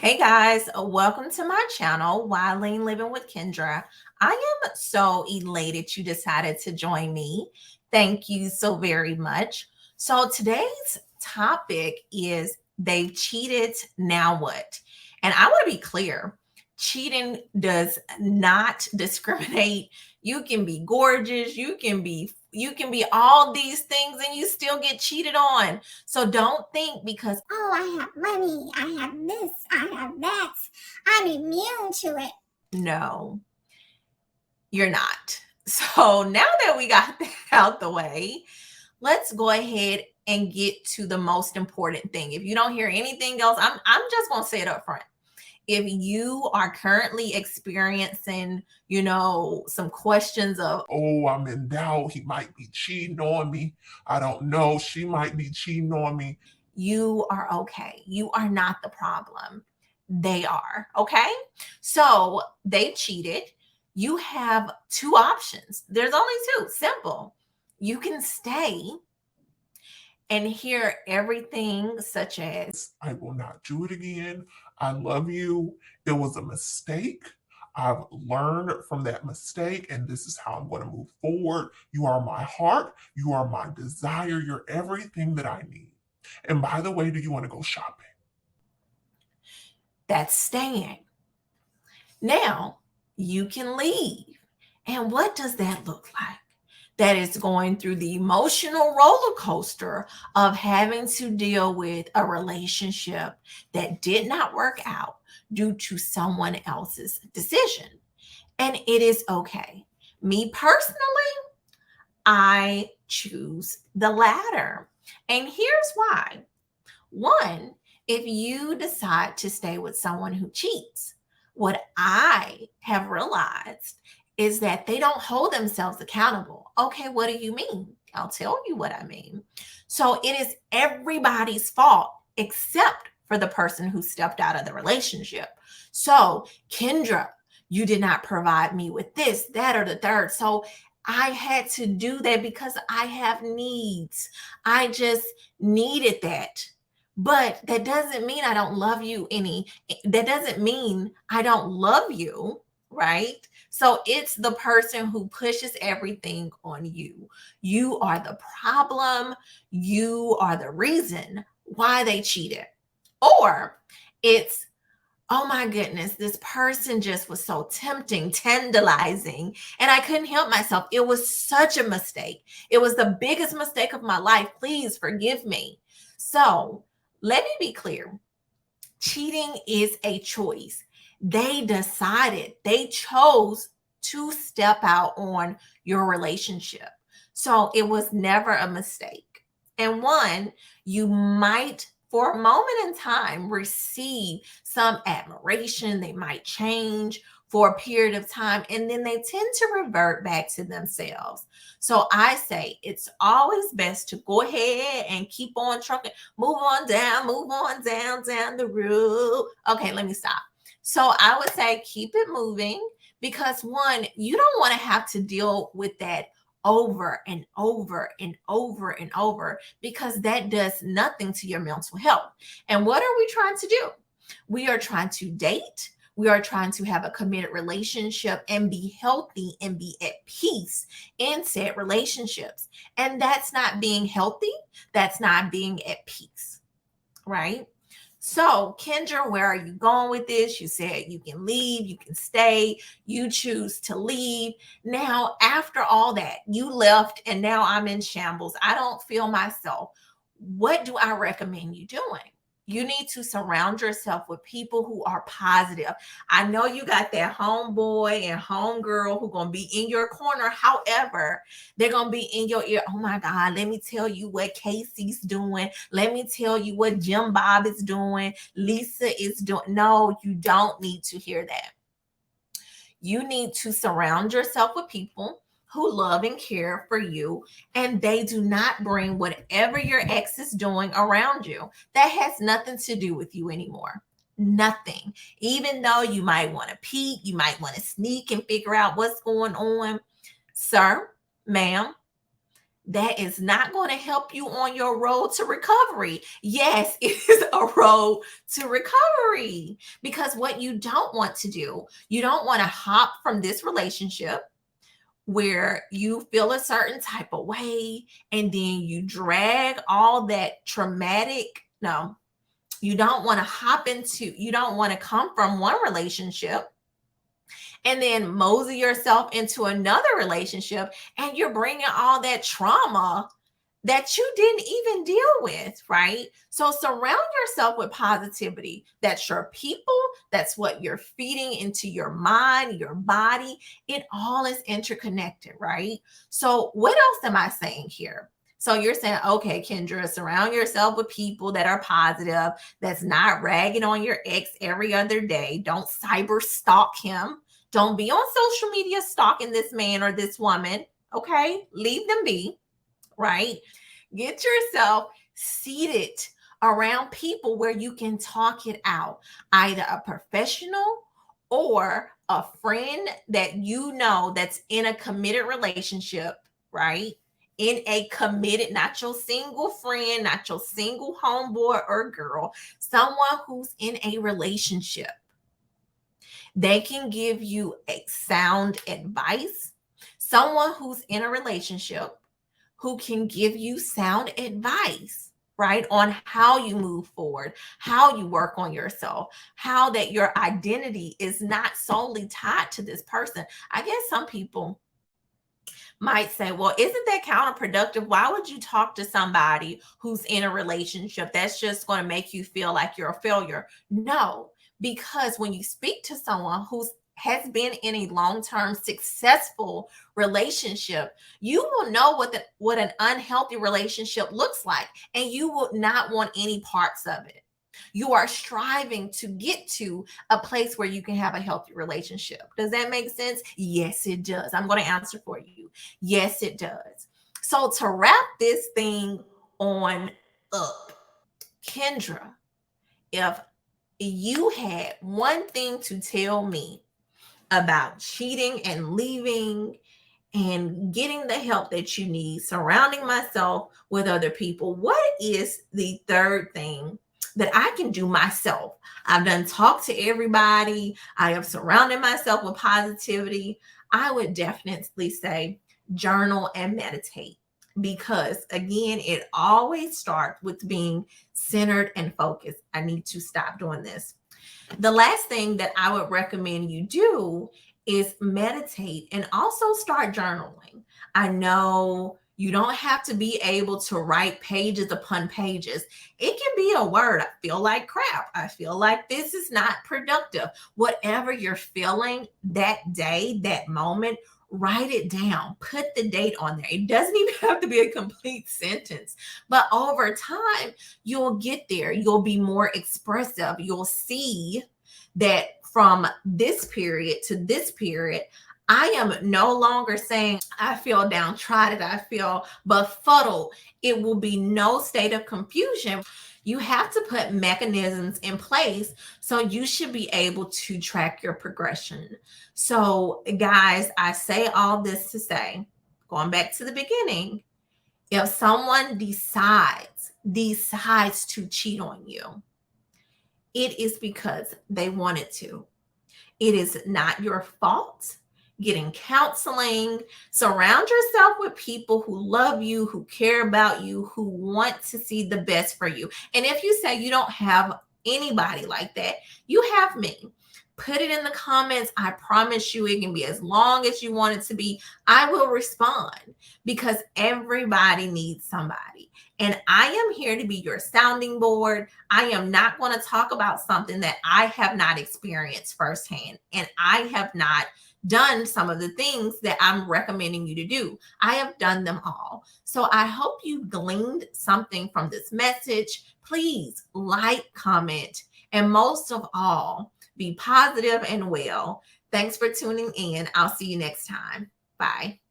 Hey guys, welcome to my channel, Wileen Living with Kendra. I am so elated you decided to join me. Thank you so very much. So today's topic is they've cheated, now what? And I want to be clear, cheating does not discriminate. You can be gorgeous, you can be all these things and you still get cheated on. So don't think because Oh, I have money, I have this, I have that. I'm immune to it. no, you're not. So now that we got that out the way, let's go ahead and get to the most important thing. If you don't hear anything else, I'm just going to say it up front. If you are currently experiencing, some questions of, Oh, I'm in doubt. He might be cheating on me. I don't know. She might be cheating on me. you are okay. You are not the problem. They are, okay? So they cheated. You have two options. There's only two. Simple. You can stay and hear everything, such as, I will not do it again. I love you. It was a mistake. I've learned from that mistake, and this is how I'm going to move forward. You are my heart. You are my desire. You're everything that I need. And by the way, do you want to go shopping? that's staying. Now you can leave. And what does that look like? That is going through the emotional roller coaster of having to deal with a relationship that did not work out due to someone else's decision. And it is okay. Me personally, I choose the latter. And here's why. One, if you decide to stay with someone who cheats, what I have realized is that they don't hold themselves accountable. Okay, what do you mean? I'll tell you what I mean. So it is everybody's fault except for the person who stepped out of the relationship. So, Kendra, you did not provide me with this, that, or the third. So I had to do that because I have needs. I just needed that. But that doesn't mean I don't love you any. That doesn't mean I don't love you, right? So it's the person who pushes everything on you. You are the problem. You are the reason why they cheated. Or it's, oh my goodness, this person just was so tempting, tantalizing, and I couldn't help myself. It was such a mistake. It was the biggest mistake of my life. Please forgive me. So let me be clear, cheating is a choice. They decided, they chose to step out on your relationship. So it was never a mistake. And one, you might, for a moment in time, receive some admiration. They might change for a period of time and then they tend to revert back to themselves. So I say it's always best to go ahead and keep on trucking, move on down the road. Okay, let me stop. So I would say keep it moving because one, you don't want to have to deal with that over and over and over and over because that does nothing to your mental health. And what are we trying to do? We are trying to date. We are trying to have a committed relationship and be healthy and be at peace in said relationships. And that's not being healthy. That's not being at peace, right? So, Kendra, where are you going with this? You said you can leave, you can stay, you choose to leave. Now, after all that, you left, and now I'm in shambles. I don't feel myself. What do I recommend you doing? You need to surround yourself with people who are positive. I know you got that homeboy and homegirl who gonna be in your corner. However, they're gonna be in your ear. Oh my God, let me tell you what Casey's doing. Let me tell you what Jim Bob is doing. Lisa is doing. No, you don't need to hear that. You need to surround yourself with people who love and care for you, and they do not bring whatever your ex is doing around you. That has nothing to do with you anymore. Nothing. Even though you might want to peek, you might want to sneak and figure out what's going on. Sir, ma'am, that is not going to help you on your road to recovery. Yes, it is a road to recovery, because what you don't want to do, you don't want to hop from this relationship where you feel a certain type of way and then you drag all that traumatic. No, you don't want to you don't want to come from one relationship and then mosey yourself into another relationship, and you're bringing all that trauma that you didn't even deal with, right? So surround yourself with positivity. That's your people. That's what you're feeding into your mind, your body. It all is interconnected, right? So what else am I saying here? So you're saying, okay, Kendra, surround yourself with people that are positive, that's not ragging on your ex every other day. Don't cyber stalk him. Don't be on social media stalking this man or this woman. Okay, leave them be, right? Get yourself seated around people where you can talk it out, either a professional or a friend that you know that's in a committed relationship, right? In a committed, not your single friend, not your single homeboy or girl, someone who's in a relationship. They can give you a sound advice. Someone who's in a relationship who can give you sound advice, right? On how you move forward, how you work on yourself, how that your identity is not solely tied to this person. I guess some people might say, well, isn't that counterproductive? Why would you talk to somebody who's in a relationship? That's just going to make you feel like you're a failure. No, because when you speak to someone who's has been in a long-term successful relationship, you will know what an unhealthy relationship looks like, and you will not want any parts of it. You are striving to get to a place where you can have a healthy relationship. Does that make sense? Yes, it does. I'm going to answer for you. Yes, it does. So to wrap this thing on up, Kendra, if you had one thing to tell me about cheating and leaving and getting the help that you need, surrounding myself with other people, what is the third thing that I can do myself? I've done talk to everybody. I have surrounded myself with positivity. I would definitely say journal and meditate, because again, it always starts with being centered and focused. I need to stop doing this. The last thing that I would recommend you do is meditate and also start journaling. I know you don't have to be able to write pages upon pages. It can be a word. I feel like crap. I feel like this is not productive. Whatever you're feeling that day, that moment, write it down. Put the date on there. It doesn't even have to be a complete sentence, but over time, you'll get there. You'll be more expressive. You'll see that from this period to this period, I am no longer saying I feel downtrodden, I feel befuddled. It will be no state of confusion. You have to put mechanisms in place, so you should be able to track your progression. So, guys, I say all this to say, going back to the beginning, if someone decides to cheat on you, it is because they wanted to. It is not your fault. Getting counseling, surround yourself with people who love you, who care about you, who want to see the best for you. And if you say you don't have anybody like that, you have me. Put it in the comments. I promise you it can be as long as you want it to be. I will respond, because everybody needs somebody. And I am here to be your sounding board. I am not going to talk about something that I have not experienced firsthand, and I have not done some of the things that I'm recommending you to do. I have done them all. So I hope you gleaned something from this message. Please like, comment, and most of all, be positive and well. Thanks for tuning in. I'll see you next time. Bye.